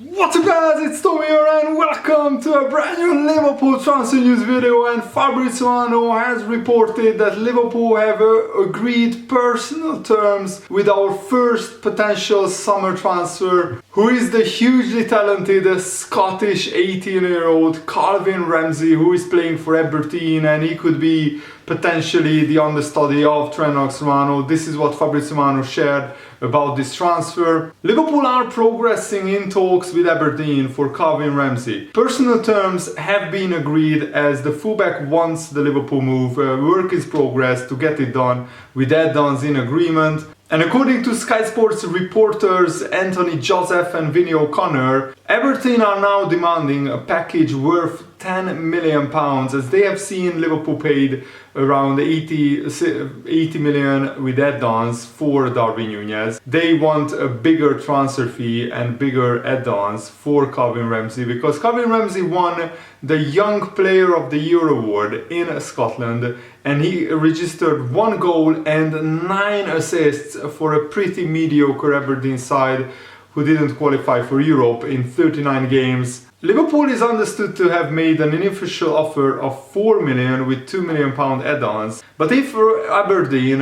What's up guys, it's Tommy here and welcome to a brand new Liverpool transfer news video. And Fabrizio has reported that Liverpool have agreed personal terms with our first potential summer transfer, who is the hugely talented Scottish 18-year-old Calvin Ramsay, who is playing for Aberdeen, and he could be potentially the understudy of Trent Alexander-Arnold. This is what Fabrizio shared about this transfer. Liverpool are progressing in talks with Aberdeen for Calvin Ramsay. Personal terms have been agreed as the fullback wants the Liverpool move. Work is progress to get it done with add-ons in agreement. And according to Sky Sports reporters Anthony Joseph and Vinny O'Connor, Everton are now demanding a package worth £10 million, as they have seen Liverpool paid around 80 million with add-ons for Darwin Núñez. They want a bigger transfer fee and bigger add-ons for Calvin Ramsay, because Calvin Ramsay won the Young Player of the Year award in Scotland, and he registered 1 goal and 9 assists for a pretty mediocre Aberdeen side who didn't qualify for Europe in 39 games. Liverpool is understood to have made an unofficial offer of 4 million with £2 million add-ons. But if Aberdeen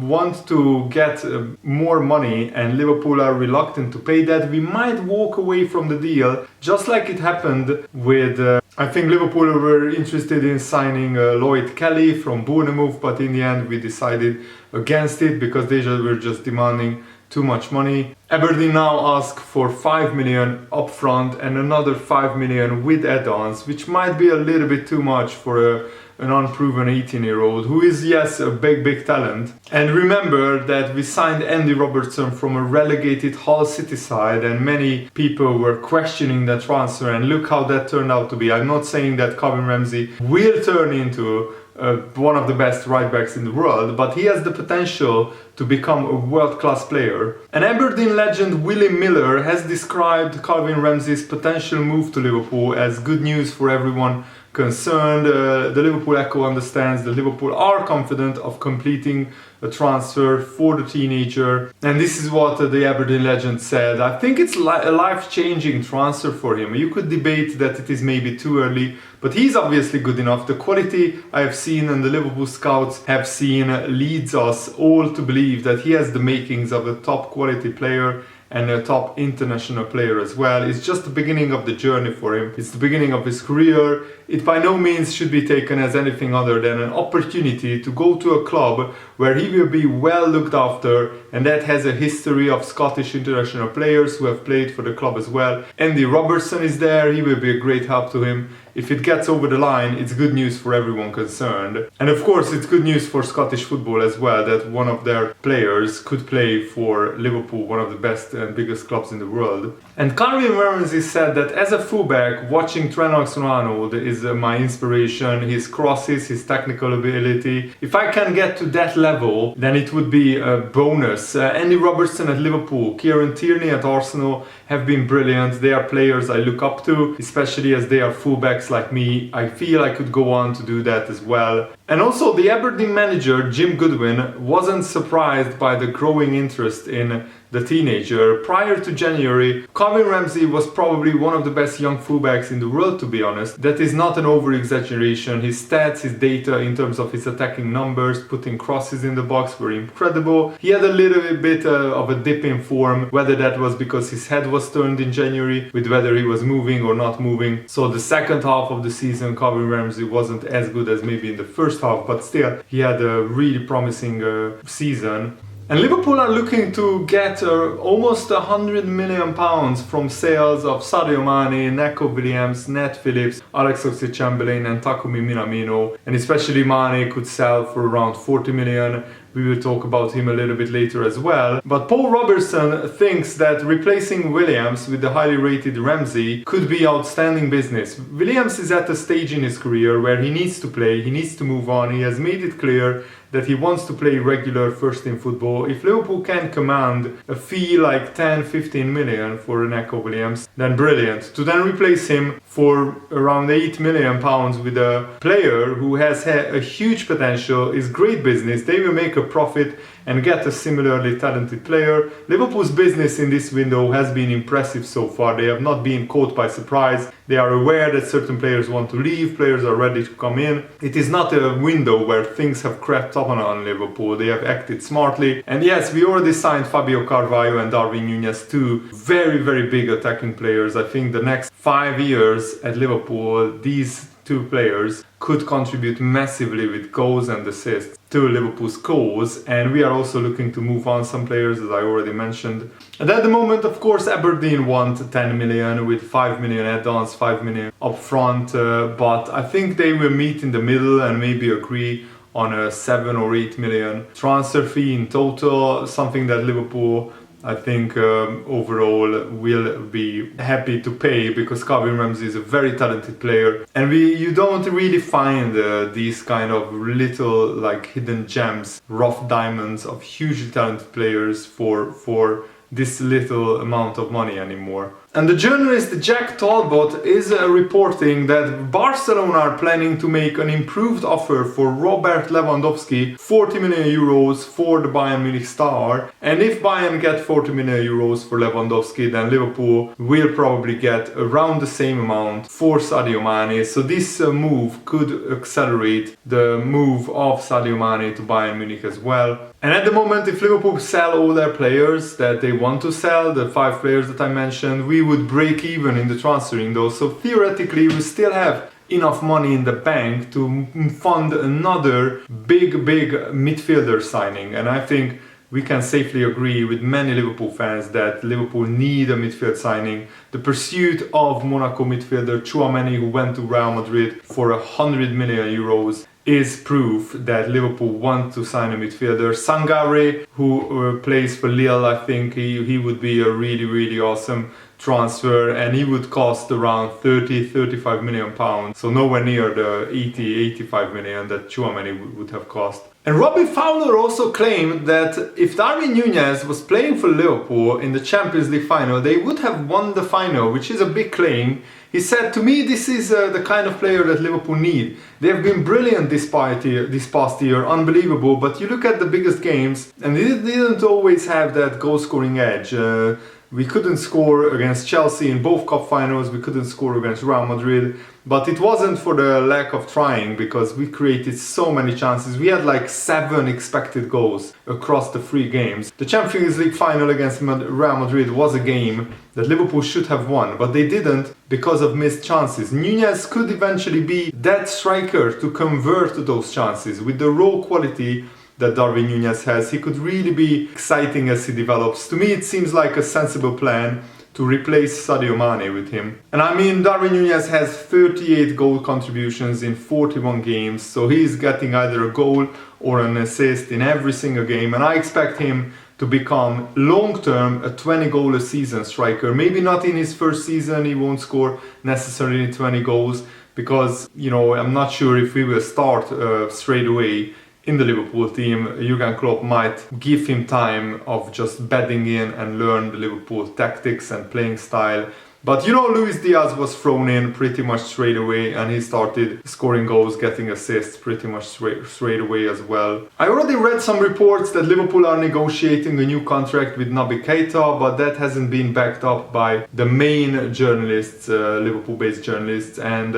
want to get more money and Liverpool are reluctant to pay that, we might walk away from the deal, just like it happened with I think Liverpool were interested in signing Lloyd Kelly from Bournemouth, but in the end we decided against it because they were just demanding too much money. Aberdeen now ask for 5 million upfront and another 5 million with add-ons, which might be a little bit too much for an unproven 18-year-old who is, yes, a big talent. And remember that we signed Andy Robertson from a relegated Hull City side, and many people were questioning that transfer, and look how that turned out to be. I'm not saying that Calvin Ramsay will turn into one of the best right backs in the world, but he has the potential to become a world-class player. And Aberdeen legend Willie Miller has described Calvin Ramsay's potential move to Liverpool as good news for everyone concerned. The Liverpool Echo understands that Liverpool are confident of completing a transfer for the teenager, and this is what the Aberdeen legend said. I think it's a life-changing transfer for him. You could debate that it is maybe too early, but he's obviously good enough. The quality I have seen and the Liverpool scouts have seen leads us all to believe that he has the makings of a top quality player and a top international player as well. It's just the beginning of the journey for him. It's the beginning of his career. It by no means should be taken as anything other than an opportunity to go to a club where he will be well looked after, and that has a history of Scottish international players who have played for the club as well. Andy Robertson is there, he will be a great help to him. If it gets over the line, it's good news for everyone concerned. And of course, it's good news for Scottish football as well, that one of their players could play for Liverpool, one of the best and biggest clubs in the world. And Calvin Ramsay said that as a fullback, watching Trent Alexander-Arnold is my inspiration, his crosses, his technical ability. If I can get to that level, then it would be a bonus. Andy Robertson at Liverpool, Kieran Tierney at Arsenal have been brilliant. They are players I look up to, especially as they are fullbacks like me. I feel I could go on to do that as well. And also the Aberdeen manager Jim Goodwin wasn't surprised by the growing interest in the teenager. Prior to January, Calvin Ramsay was probably one of the best young fullbacks in the world, to be honest. That is not an over-exaggeration. His stats, his data in terms of his attacking numbers, putting crosses in the box were incredible. He had a little bit of a dip in form, whether that was because his head was turned in January, with whether he was moving or not moving. So the second half of the season, Calvin Ramsay wasn't as good as maybe in the first half, but still, he had a really promising season. And Liverpool are looking to get almost £100 million from sales of Sadio Mane, Neco Williams, Nat Phillips, Alex Oxlade-Chamberlain and Takumi Minamino. And especially Mane could sell for around 40 million. We will talk about him a little bit later as well. But Paul Robertson thinks that replacing Williams with the highly rated Ramsay could be outstanding business. Williams is at a stage in his career where he needs to play, he needs to move on. He has made it clear that he wants to play regular first-team football. If Liverpool can command a fee like 10-15 million for Neco Williams, then brilliant. To then replace him for around £8 million with a player who has a huge potential is great business. They will make a profit and get a similarly talented player. Liverpool's business in this window has been impressive so far. They have not been caught by surprise. They are aware that certain players want to leave, players are ready to come in. It is not a window where things have crept up on Liverpool. They have acted smartly. And yes, we already signed Fabio Carvalho and Darwin Núñez, two very, very big attacking players. I think the next 5 years at Liverpool, these two players could contribute massively with goals and assists to Liverpool's cause, and we are also looking to move on some players, as I already mentioned. And at the moment, of course, Aberdeen want 10 million with 5 million add-ons, 5 million up front, but I think they will meet in the middle and maybe agree on a 7 or 8 million transfer fee in total, something that Liverpool, I think, overall will be happy to pay, because Calvin Ramsay is a very talented player, and you don't really find these kind of little like hidden gems, rough diamonds of hugely talented players for this little amount of money anymore. And the journalist Jack Talbot is reporting that Barcelona are planning to make an improved offer for Robert Lewandowski, 40 million euros for the Bayern Munich star. And if Bayern get 40 million euros for Lewandowski, then Liverpool will probably get around the same amount for Sadio Mane. So this move could accelerate the move of Sadio Mane to Bayern Munich as well. And at the moment, if Liverpool sell all their players that they want to sell, the 5 players that I mentioned, we would break even in the transfer window. So theoretically, we still have enough money in the bank to fund another big midfielder signing. And I think we can safely agree with many Liverpool fans that Liverpool need a midfield signing. The pursuit of Monaco midfielder Tchouaméni, who went to Real Madrid for 100 million euros, is proof that Liverpool want to sign a midfielder. Sangaré, who plays for Lille, I think he would be a really awesome transfer, and he would cost around 30-35 million pounds, so nowhere near the 80-85 million that Tchouaméni would have cost. And Robbie Fowler also claimed that if Darwin Núñez was playing for Liverpool in the Champions League final, they would have won the final, which is a big claim. He said, to me, this is the kind of player that Liverpool need. They have been brilliant this past year, unbelievable, but you look at the biggest games and they didn't always have that goal-scoring edge. We couldn't score against Chelsea in both cup finals, we couldn't score against Real Madrid, but it wasn't for the lack of trying, because we created so many chances. We had like 7 expected goals across the 3 games. The Champions League final against Real Madrid was a game that Liverpool should have won, but they didn't because of missed chances. Núñez could eventually be that striker to convert those chances. With the raw quality that Darwin Núñez has, he could really be exciting as he develops. To me, it seems like a sensible plan to replace Sadio Mane with him. And I mean, Darwin Núñez has 38 goal contributions in 41 games, so he's getting either a goal or an assist in every single game, and I expect him to become long-term a 20-goal a season striker. Maybe not in his first season, he won't score necessarily 20 goals, because, you know, I'm not sure if he will start straight away in the Liverpool team. Jurgen Klopp might give him time of just bedding in and learn the Liverpool tactics and playing style. But you know, Luis Diaz was thrown in pretty much straight away, and he started scoring goals, getting assists pretty much straight away as well. I already read some reports that Liverpool are negotiating a new contract with Naby Keita, but that hasn't been backed up by the main journalists, Liverpool-based journalists. And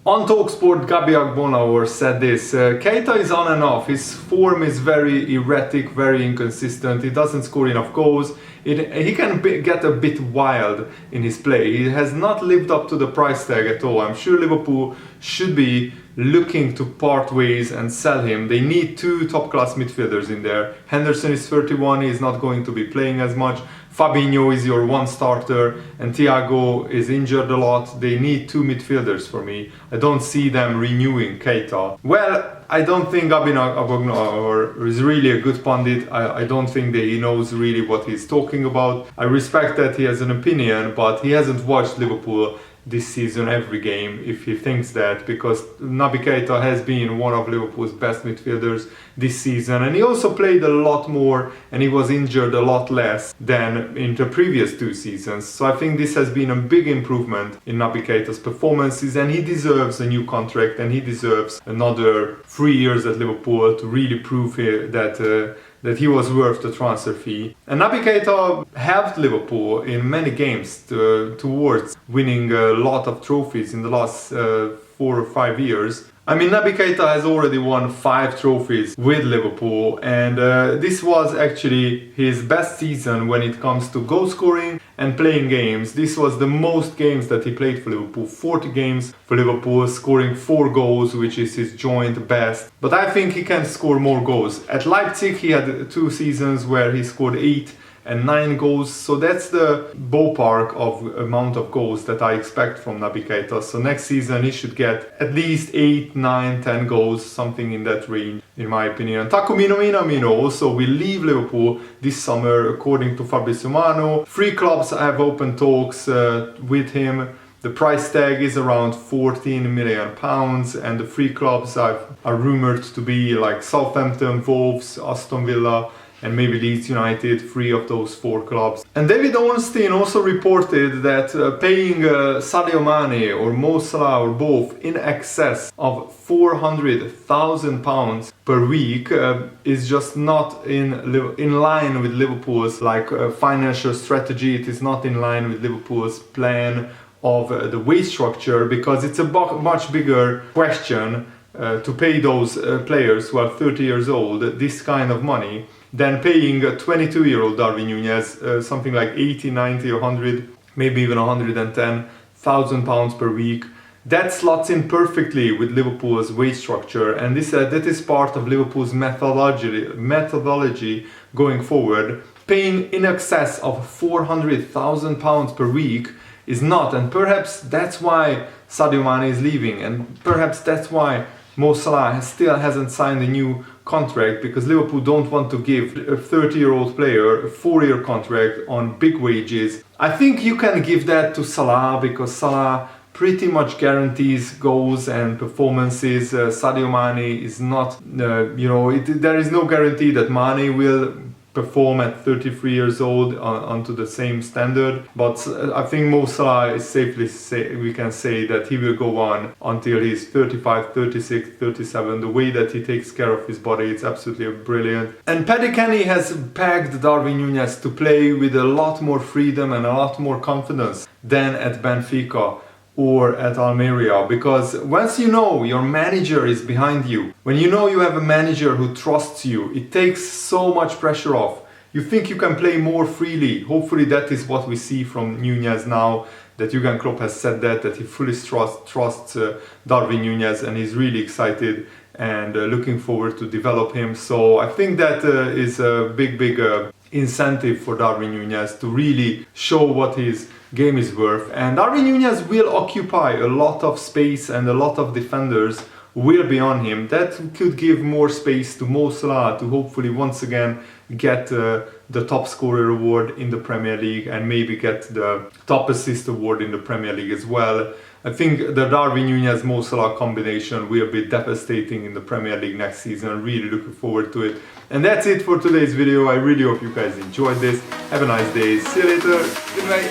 on TalkSport, Gabi Agbonlahor said this: Keita is on and off, his form is very erratic, very inconsistent, he doesn't score enough goals, he can get a bit wild in his play, he has not lived up to the price tag at all. I'm sure Liverpool should be looking to part ways and sell him. They need 2 top-class midfielders in there. Henderson is 31, he is not going to be playing as much. Fabinho is your one starter, and Thiago is injured a lot. They need 2 midfielders for me. I don't see them renewing Keita. Well, I don't think Gabi Agbonlahor is really a good pundit. I don't think that he knows really what he's talking about. I respect that he has an opinion, but he hasn't watched Liverpool this season every game if he thinks that, because Naby Keita has been one of Liverpool's best midfielders this season, and he also played a lot more and he was injured a lot less than in the previous 2 seasons. So I think this has been a big improvement in Naby Keita's performances, and he deserves a new contract, and he deserves another 3 years at Liverpool to really prove that that he was worth the transfer fee. And Naby Keita helped Liverpool in many games towards winning a lot of trophies in the last 4 or 5 years. I mean, Naby Keita has already won 5 trophies with Liverpool, and this was actually his best season when it comes to goal scoring and playing games. This was the most games that he played for Liverpool, 40 games for Liverpool, scoring 4 goals, which is his joint best. But I think he can score more goals. At Leipzig he had 2 seasons where he scored 8 and 9 goals, so that's the ballpark of amount of goals that I expect from Naby Keita. So next season he should get at least 8, 9, 10 goals, something in that range, in my opinion. Takumi Minamino also will leave Liverpool this summer, according to Fabrizio Romano. 3 clubs have open talks with him. The price tag is around £14 million, and the 3 clubs are rumoured to be like Southampton, Wolves, Aston Villa, and maybe Leeds United, 3 of those 4 clubs. And David Ornstein also reported that paying Sadio Mane or Mo Salah or both in excess of £400,000 per week is just not in line with Liverpool's financial strategy. It is not in line with Liverpool's plan of the wage structure, because it's a much bigger question to pay those players who are 30 years old this kind of money than paying a 22-year-old Darwin Núñez something like 80, 90, 100, maybe even 110,000 pounds per week. That slots in perfectly with Liverpool's wage structure, and that is part of Liverpool's methodology going forward. Paying in excess of £400,000 per week is not, and perhaps that's why Sadio Mane is leaving, and perhaps that's why Mo Salah still hasn't signed a new contract, because Liverpool don't want to give a 30-year-old player a 4-year contract on big wages. I think you can give that to Salah, because Salah pretty much guarantees goals and performances. Sadio Mane is not, there is no guarantee that Mane will perform at 33 years old onto the same standard, but I think Mo Salah is we can say that he will go on until he's 35, 36, 37. The way that he takes care of his body, it's absolutely brilliant. And Paddy Kenny has pegged Darwin Núñez to play with a lot more freedom and a lot more confidence than at Benfica or at Almeria, because once you know your manager is behind you, when you know you have a manager who trusts you, it takes so much pressure off. You think you can play more freely. Hopefully that is what we see from Núñez now, that Jurgen Klopp has said that he fully trusts Darwin Núñez, and he's really excited and looking forward to develop him. So I think that is a big incentive for Darwin Núñez to really show what his game is worth. And Darwin Núñez will occupy a lot of space, and a lot of defenders will be on him. That could give more space to Mo Salah to hopefully once again get the top scorer award in the Premier League, and maybe get the top assist award in the Premier League as well. I think the Darwin Núñez Mo Salah combination will be devastating in the Premier League next season. I'm really looking forward to it. And that's it for today's video. I really hope you guys enjoyed this. Have a nice day. See you later. Good night.